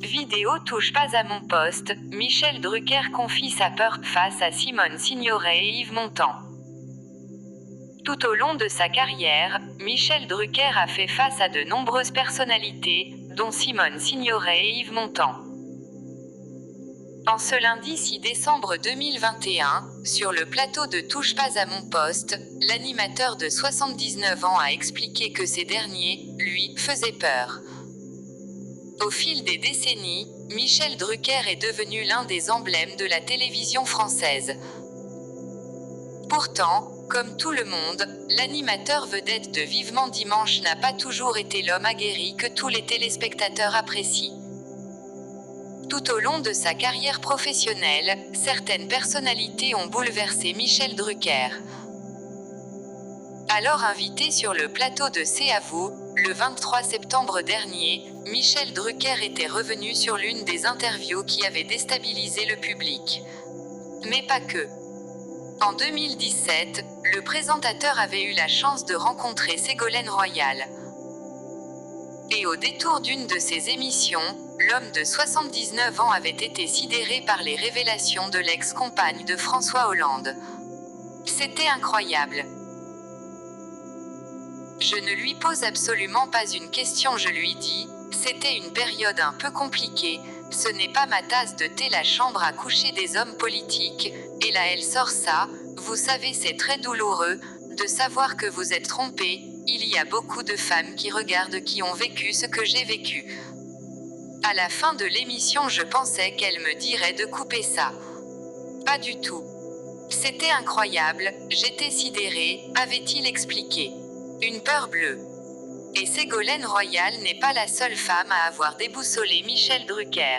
Vidéo touche pas à mon poste, Michel Drucker confie sa peur face à Simone Signoret et Yves Montand. Tout au long de sa carrière, Michel Drucker a fait face à de nombreuses personnalités, dont Simone Signoret et Yves Montand. En ce lundi 6 décembre 2021, sur le plateau de Touche pas à mon poste, l'animateur de 79 ans a expliqué que ces derniers, lui, faisaient peur. Au fil des décennies, Michel Drucker est devenu l'un des emblèmes de la télévision française. Pourtant, comme tout le monde, l'animateur vedette de Vivement Dimanche n'a pas toujours été l'homme aguerri que tous les téléspectateurs apprécient. Tout au long de sa carrière professionnelle, certaines personnalités ont bouleversé Michel Drucker. Alors invité sur le plateau de C'est à vous, le 23 septembre dernier, Michel Drucker était revenu sur l'une des interviews qui avait déstabilisé le public. Mais pas que. En 2017, le présentateur avait eu la chance de rencontrer Ségolène Royal. Et au détour d'une de ses émissions, l'homme de 79 ans avait été sidéré par les révélations de l'ex-compagne de François Hollande. C'était incroyable. Je ne lui pose absolument pas une question, je lui dis, c'était une période un peu compliquée, ce n'est pas ma tasse de thé la chambre à coucher des hommes politiques, et là elle sort ça, vous savez c'est très douloureux, de savoir que vous êtes trompé, il y a beaucoup de femmes qui regardent qui ont vécu ce que j'ai vécu. À la fin de l'émission je pensais qu'elle me dirait de couper ça. Pas du tout. C'était incroyable, j'étais sidéré, avait-il expliqué. Une peur bleue. Et Ségolène Royal n'est pas la seule femme à avoir déboussolé Michel Drucker.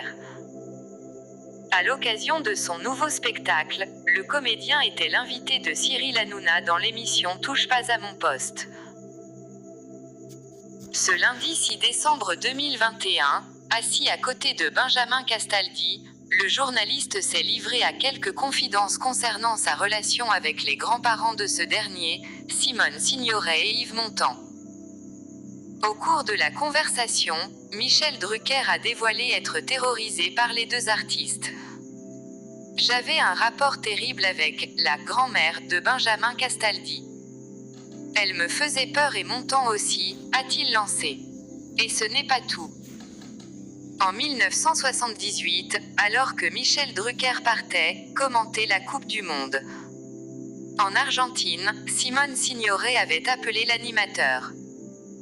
À l'occasion de son nouveau spectacle, le comédien était l'invité de Cyril Hanouna dans l'émission Touche pas à mon poste. Ce lundi 6 décembre 2021, assis à côté de Benjamin Castaldi, le journaliste s'est livré à quelques confidences concernant sa relation avec les grands-parents de ce dernier, Simone Signoret et Yves Montand. Au cours de la conversation, Michel Drucker a dévoilé être terrorisé par les deux artistes. J'avais un rapport terrible avec la grand-mère de Benjamin Castaldi. Elle me faisait peur et Montand aussi, a-t-il lancé. Et ce n'est pas tout. En 1978, alors que Michel Drucker partait commenter la Coupe du Monde en Argentine, Simone Signoret avait appelé l'animateur.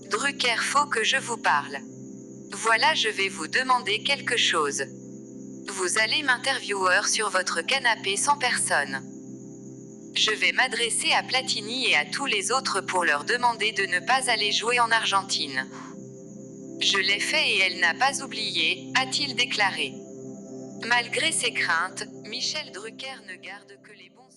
Drucker, faut que je vous parle. Voilà, je vais vous demander quelque chose. Vous allez m'interviewer sur votre canapé sans personne. Je vais m'adresser à Platini et à tous les autres pour leur demander de ne pas aller jouer en Argentine. Je l'ai fait et elle n'a pas oublié, a-t-il déclaré. Malgré ses craintes, Michel Drucker ne garde que les bons